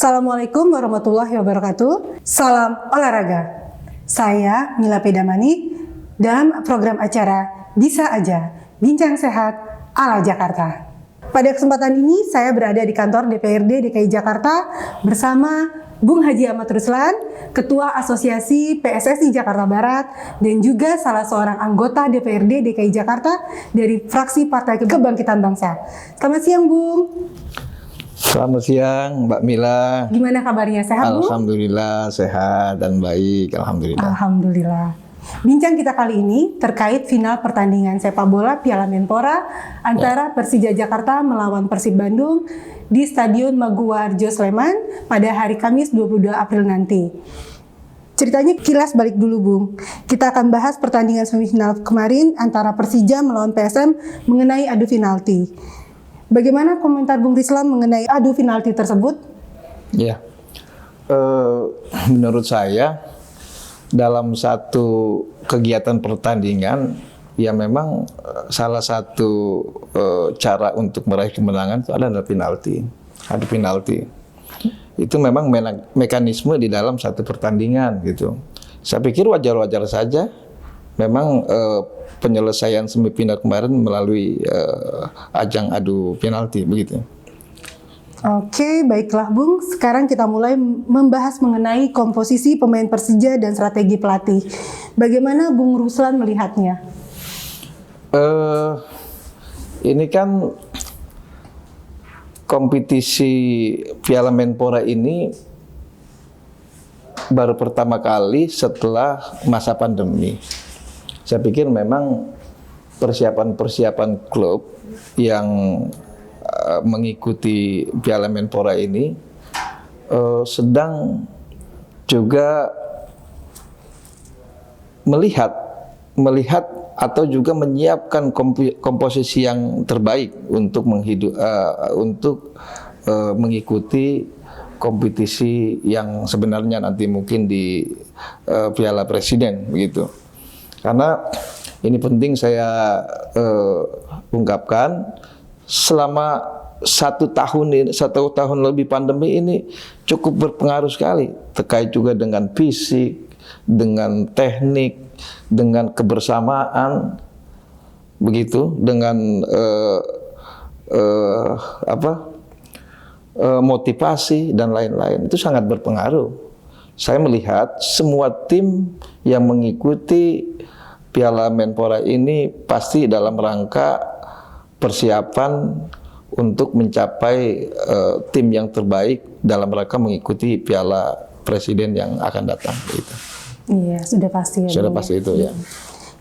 Assalamualaikum warahmatullahi wabarakatuh. Salam olahraga. Saya Mila Pedamani dalam program acara Bisa Aja, Bincang Sehat ala Jakarta. Pada kesempatan ini saya berada di kantor DPRD DKI Jakarta bersama Bung Haji Ahmad Ruslan, Ketua Asosiasi PSSI Jakarta Barat, dan juga salah seorang anggota DPRD DKI Jakarta dari fraksi Partai Kebangkitan Bangsa. Selamat siang, Bung. Selamat siang, Mbak Mila. Gimana kabarnya? Sehat, Bu? Alhamdulillah, sehat dan baik. Alhamdulillah. Alhamdulillah. Bincang kita kali ini terkait final pertandingan sepak bola Piala Menpora antara Persija Jakarta melawan Persib Bandung di Stadion Maguwarjo Sleman pada hari Kamis 22 April nanti. Ceritanya kilas balik dulu, Bung. Kita akan bahas pertandingan semifinal kemarin antara Persija melawan PSM mengenai adu penalti. Bagaimana komentar Bung Ruslan mengenai adu penalti tersebut? Ya, menurut saya dalam satu kegiatan pertandingan, ya memang salah satu cara untuk meraih kemenangan itu adalah penalti, adu penalti. Itu memang mekanisme di dalam satu pertandingan gitu. Saya pikir wajar-wajar saja. Memang penyelesaian semifinal kemarin melalui ajang adu penalti begitu. Oke, baiklah Bung. Sekarang kita mulai membahas mengenai komposisi pemain Persija dan strategi pelatih. Bagaimana Bung Ruslan melihatnya? Ini kan kompetisi Piala Menpora ini baru pertama kali setelah masa pandemi. Saya pikir memang persiapan-persiapan klub yang mengikuti Piala Menpora ini sedang juga melihat atau juga menyiapkan komposisi yang terbaik untuk mengikuti kompetisi yang sebenarnya nanti mungkin di Piala Presiden begitu. Karena ini penting saya ungkapkan, selama satu tahun lebih pandemi ini cukup berpengaruh sekali, terkait juga dengan fisik, dengan teknik, dengan kebersamaan, begitu, dengan motivasi dan lain-lain. Itu sangat berpengaruh. Saya melihat semua tim yang mengikuti Piala Menpora ini pasti dalam rangka persiapan untuk mencapai tim yang terbaik dalam rangka mengikuti Piala Presiden yang akan datang. Gitu. Iya, sudah pasti. Sudah pasti itu ya.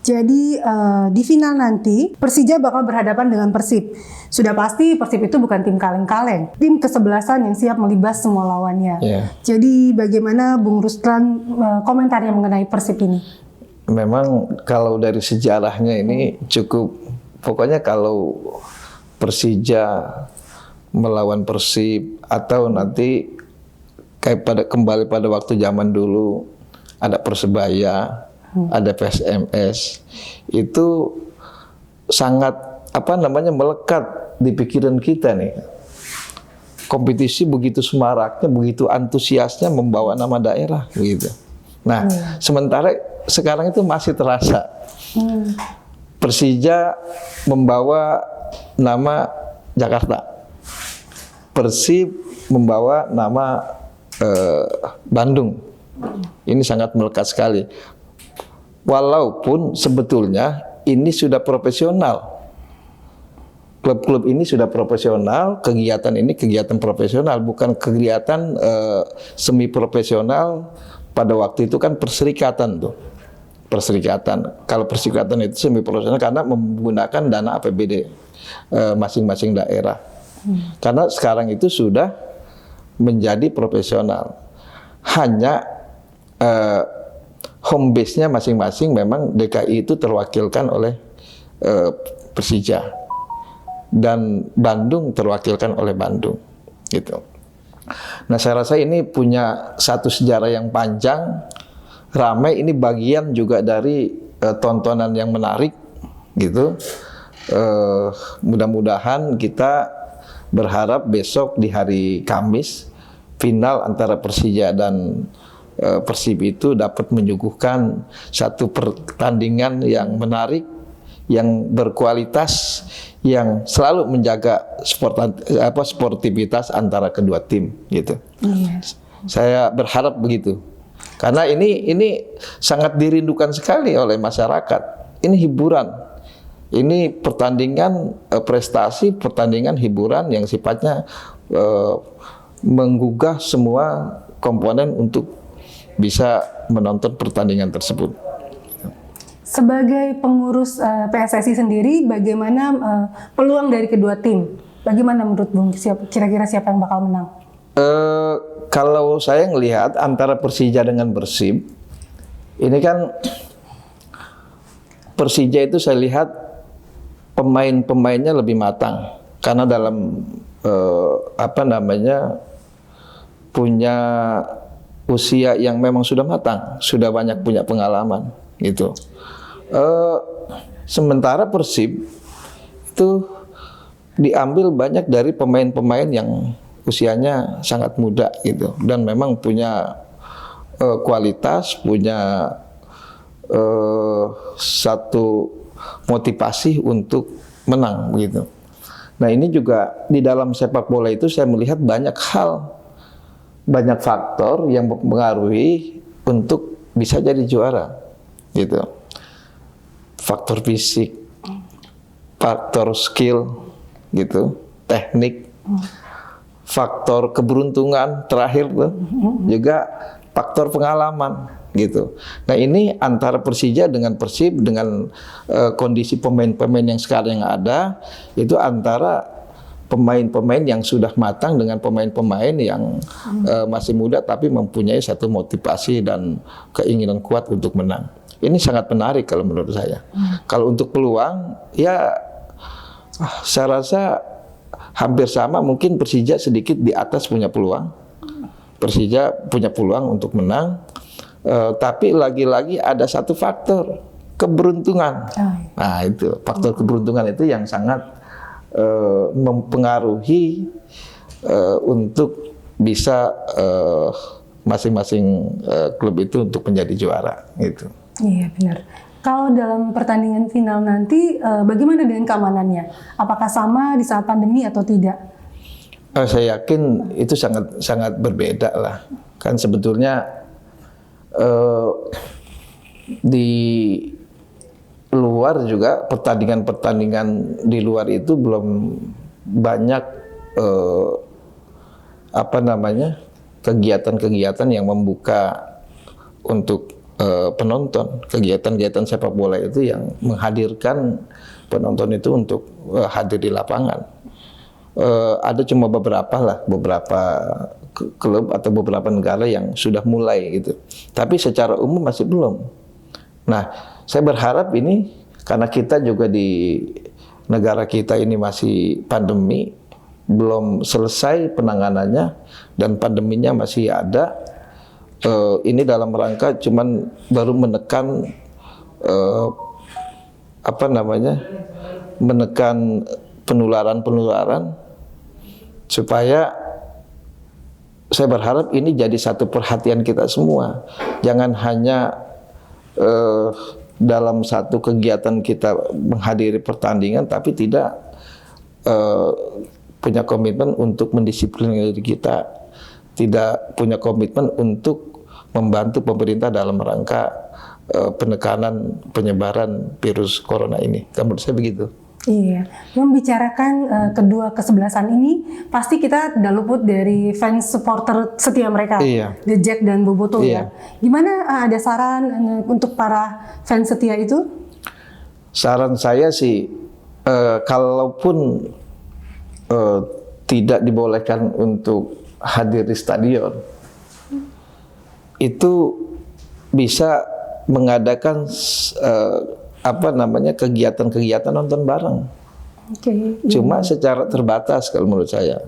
Jadi di final nanti Persija bakal berhadapan dengan Persib. Sudah pasti Persib itu bukan tim kaleng-kaleng, tim kesebelasan yang siap melibas semua lawannya. Yeah. Jadi bagaimana Bung Ruslan komentarnya mengenai Persib ini? Memang kalau dari sejarahnya ini cukup, pokoknya kalau Persija melawan Persib atau nanti kayak kembali pada waktu zaman dulu ada Persebaya, ada PSMS, itu sangat melekat di pikiran kita nih. Kompetisi begitu semaraknya, begitu antusiasnya membawa nama daerah begitu. Nah, sementara sekarang itu masih terasa. Persija membawa nama Jakarta, Persib membawa nama Bandung. Ini sangat melekat sekali. Walaupun sebetulnya ini sudah profesional. Klub-klub ini sudah profesional, kegiatan ini kegiatan profesional, bukan kegiatan semi profesional. Pada waktu itu kan perserikatan tuh. Perserikatan. Kalau perserikatan itu semi profesional karena menggunakan dana APBD masing-masing daerah. Karena sekarang itu sudah menjadi profesional. Hanya home base-nya masing-masing memang DKI itu terwakilkan oleh Persija dan Bandung terwakilkan oleh Bandung gitu. Nah, saya rasa ini punya satu sejarah yang panjang, ramai. Ini bagian juga dari tontonan yang menarik gitu. Mudah-mudahan kita berharap besok di hari Kamis final antara Persija dan Persib itu dapat menyuguhkan satu pertandingan yang menarik, yang berkualitas, yang selalu menjaga sportivitas antara kedua tim gitu. Iya. Saya berharap begitu. Karena ini sangat dirindukan sekali oleh masyarakat. Ini hiburan. Ini pertandingan prestasi, pertandingan hiburan yang sifatnya menggugah semua komponen untuk bisa menonton pertandingan tersebut. Sebagai pengurus PSSI sendiri, bagaimana peluang dari kedua tim? Bagaimana menurut Bung, kira-kira siapa yang bakal menang? Kalau saya ngelihat antara Persija dengan Persib, ini kan Persija itu saya lihat pemain-pemainnya lebih matang karena dalam punya usia yang memang sudah matang, sudah banyak punya pengalaman gitu. Sementara Persib itu diambil banyak dari pemain-pemain yang usianya sangat muda gitu dan memang punya kualitas, punya satu motivasi untuk menang begitu. Nah, ini juga di dalam sepak bola itu saya melihat banyak hal, banyak faktor yang mempengaruhi untuk bisa jadi juara gitu. Faktor fisik, faktor skill gitu, teknik, faktor keberuntungan terakhir tuh, juga faktor pengalaman gitu. Nah, ini antara Persija dengan Persib dengan kondisi pemain-pemain yang sekarang yang ada, itu antara pemain-pemain yang sudah matang dengan pemain-pemain yang masih muda tapi mempunyai satu motivasi dan keinginan kuat untuk menang. Ini sangat menarik kalau menurut saya. Kalau untuk peluang, ya saya rasa hampir sama, mungkin Persija sedikit di atas punya peluang. Persija punya peluang untuk menang, tapi lagi-lagi ada satu faktor, keberuntungan. Nah, itu faktor keberuntungan itu yang sangat mempengaruhi untuk bisa masing-masing klub itu untuk menjadi juara gitu. Iya, benar. Kalau dalam pertandingan final nanti, bagaimana dengan keamanannya? Apakah sama di saat pandemi atau tidak? Saya yakin itu sangat berbeda lah. Kan sebetulnya di luar juga pertandingan-pertandingan di luar itu belum banyak kegiatan-kegiatan yang membuka untuk penonton. Kegiatan-kegiatan sepak bola itu yang menghadirkan penonton itu untuk hadir di lapangan. Ada cuma beberapa klub atau beberapa negara yang sudah mulai gitu. Tapi secara umum masih belum. Nah, saya berharap ini karena kita juga di negara kita ini masih pandemi, belum selesai penanganannya dan pandeminya masih ada. Ini dalam rangka cuman baru menekan menekan penularan supaya saya berharap ini jadi satu perhatian kita semua. Jangan hanya dalam satu kegiatan kita menghadiri pertandingan tapi tidak punya komitmen untuk mendisiplin diri kita, tidak punya komitmen untuk membantu pemerintah dalam rangka penekanan penyebaran virus corona ini. Menurut saya begitu. Iya, membicarakan kedua kesebelasan ini pasti kita tidak luput dari fans supporter setia mereka, iya. The Jack dan Boboto Iya. ya. Gimana ada saran untuk para fans setia itu? Saran saya sih, kalaupun tidak dibolehkan untuk hadir di stadion, itu bisa mengadakan kegiatan-kegiatan nonton bareng. Cuma secara terbatas kalau menurut saya.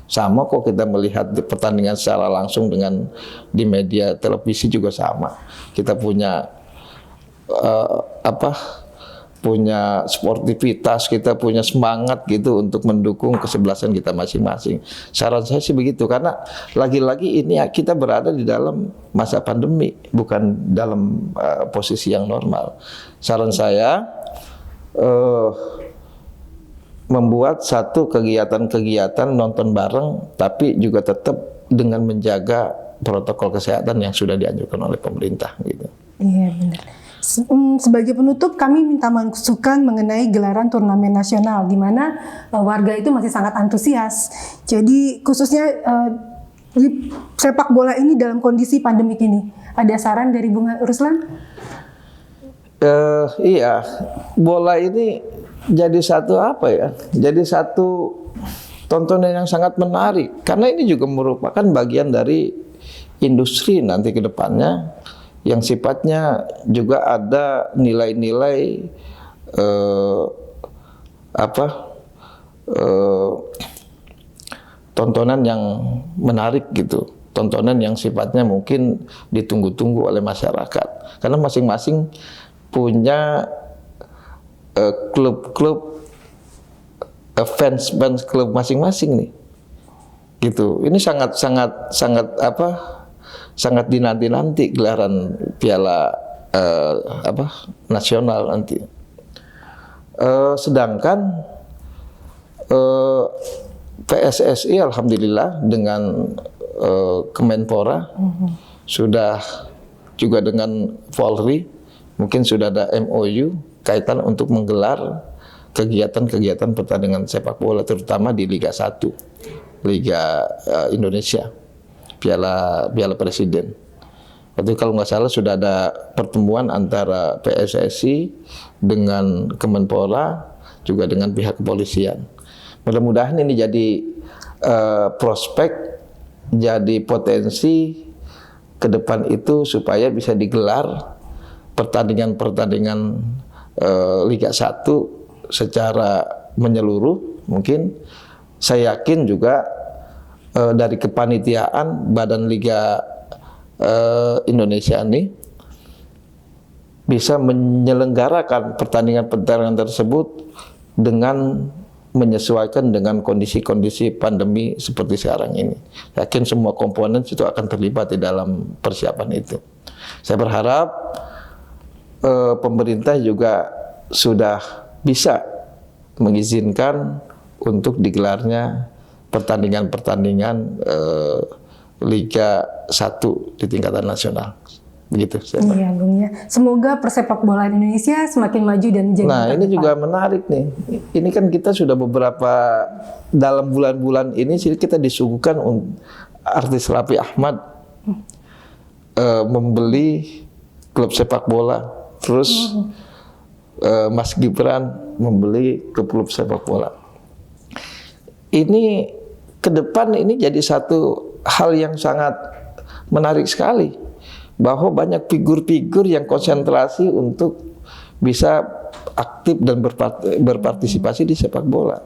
Sama kok kita melihat di pertandingan secara langsung dengan di media televisi juga sama. Kita punya punya sportivitas, kita punya semangat gitu untuk mendukung kesebelasan kita masing-masing. Saran saya sih begitu, karena lagi-lagi ini kita berada di dalam masa pandemi, bukan dalam posisi yang normal. Saran saya membuat satu kegiatan-kegiatan nonton bareng, tapi juga tetap dengan menjaga protokol kesehatan yang sudah dianjurkan oleh pemerintah gitu. Iya benar. Sebagai penutup, kami minta masukan mengenai gelaran turnamen nasional, di mana warga itu masih sangat antusias. Jadi khususnya di sepak bola ini dalam kondisi pandemik ini, ada saran dari Bung Ruslan? Iya, bola ini jadi satu apa ya? Jadi satu tontonan yang sangat menarik, karena ini juga merupakan bagian dari industri nanti ke depannya, yang sifatnya juga ada nilai-nilai tontonan yang menarik gitu, tontonan yang sifatnya mungkin ditunggu-tunggu oleh masyarakat, karena masing-masing punya klub-klub, fans klub masing-masing nih, gitu. Ini sangat dinanti-nanti gelaran Piala nasional nanti. Sedangkan PSSI alhamdulillah dengan Kemenpora sudah juga dengan Polri mungkin sudah ada MOU kaitan untuk menggelar kegiatan-kegiatan pertandingan sepak bola, terutama di Liga 1, Liga Indonesia, Piala Presiden. Itu kalau nggak salah sudah ada pertemuan antara PSSI dengan Kemenpora, juga dengan pihak kepolisian. Mudah-mudahan ini jadi prospek, jadi potensi ke depan itu supaya bisa digelar pertandingan-pertandingan Liga 1 secara menyeluruh. Mungkin saya yakin juga dari kepanitiaan Badan Liga Indonesia ini bisa menyelenggarakan pertandingan-pertandingan tersebut dengan menyesuaikan dengan kondisi-kondisi pandemi seperti sekarang ini. Yakin semua komponen itu akan terlibat di dalam persiapan itu. Saya berharap pemerintah juga sudah bisa mengizinkan untuk digelarnya pertandingan-pertandingan Liga 1 di tingkatan nasional. Begitu. Iya, Bung ya. Semoga persepak bolaan Indonesia semakin maju dan menjadi. Nah, ini juga menarik nih. Ini kan kita sudah beberapa dalam bulan-bulan ini kita disuguhkan artis Raffi Ahmad membeli klub sepak bola. Terus Mas Gibran membeli klub sepak bola. Ini ke depan ini jadi satu hal yang sangat menarik sekali, bahwa banyak figur-figur yang konsentrasi untuk bisa aktif dan berpartisipasi di sepak bola.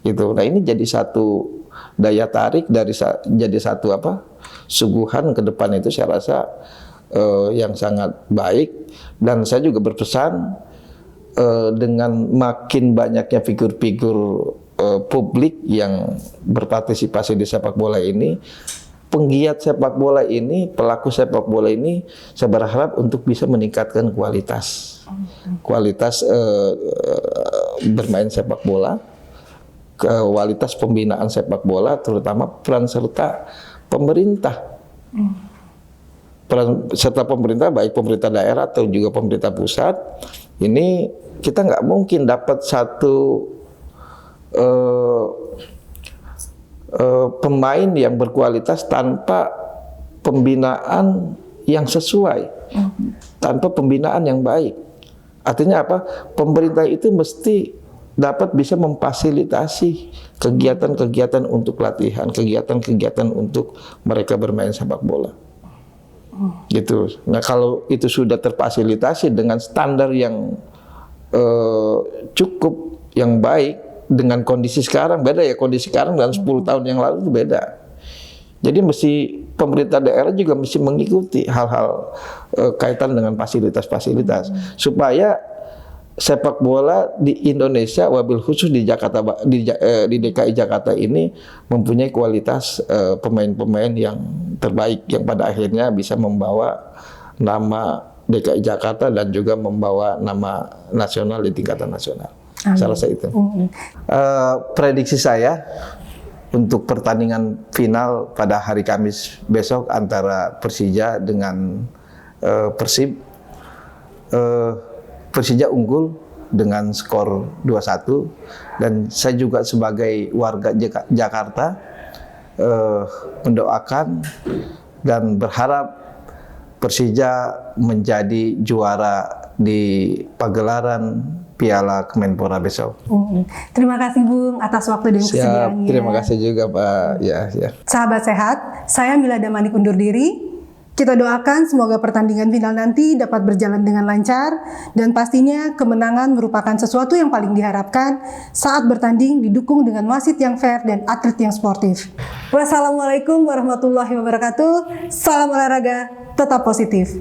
Gitu. Nah, ini jadi satu daya tarik jadi satu suguhan ke depan itu, saya rasa yang sangat baik. Dan saya juga berpesan dengan makin banyaknya figur-figur publik yang berpartisipasi di sepak bola ini, penggiat sepak bola ini, pelaku sepak bola ini, saya berharap untuk bisa meningkatkan kualitas bermain sepak bola, kualitas pembinaan sepak bola, terutama peran serta pemerintah. Peran serta pemerintah, baik pemerintah daerah atau juga pemerintah pusat. Ini kita nggak mungkin dapat satu pemain yang berkualitas tanpa pembinaan yang sesuai, tanpa pembinaan yang baik. Artinya apa? Pemerintah itu mesti dapat bisa memfasilitasi kegiatan-kegiatan untuk latihan, kegiatan-kegiatan untuk mereka bermain sepak bola. Gitu. Nah, kalau itu sudah terfasilitasi dengan standar yang cukup, yang baik, dengan kondisi sekarang beda ya, kondisi sekarang dan 10 tahun yang lalu itu beda. Jadi mesti pemerintah daerah juga mesti mengikuti hal-hal kaitan dengan fasilitas-fasilitas supaya sepak bola di Indonesia, wabil khusus di Jakarta, di DKI Jakarta ini mempunyai kualitas pemain-pemain yang terbaik yang pada akhirnya bisa membawa nama DKI Jakarta dan juga membawa nama nasional di tingkatan nasional. Salah satu itu. Prediksi saya untuk pertandingan final pada hari Kamis besok antara Persija dengan Persib. Persija unggul dengan skor 2-1 dan saya juga sebagai warga Jakarta mendoakan dan berharap Persija menjadi juara di pagelaran Piala Kemenpora besok. Terima kasih Bung atas waktu dan kesediaannya. Terima kasih juga Pak. Ya. Sahabat sehat, saya Mila Damanik undur diri. Kita doakan semoga pertandingan final nanti dapat berjalan dengan lancar dan pastinya kemenangan merupakan sesuatu yang paling diharapkan saat bertanding didukung dengan wasit yang fair dan atlet yang sportif. Wassalamualaikum warahmatullahi wabarakatuh. Salam olahraga, tetap positif.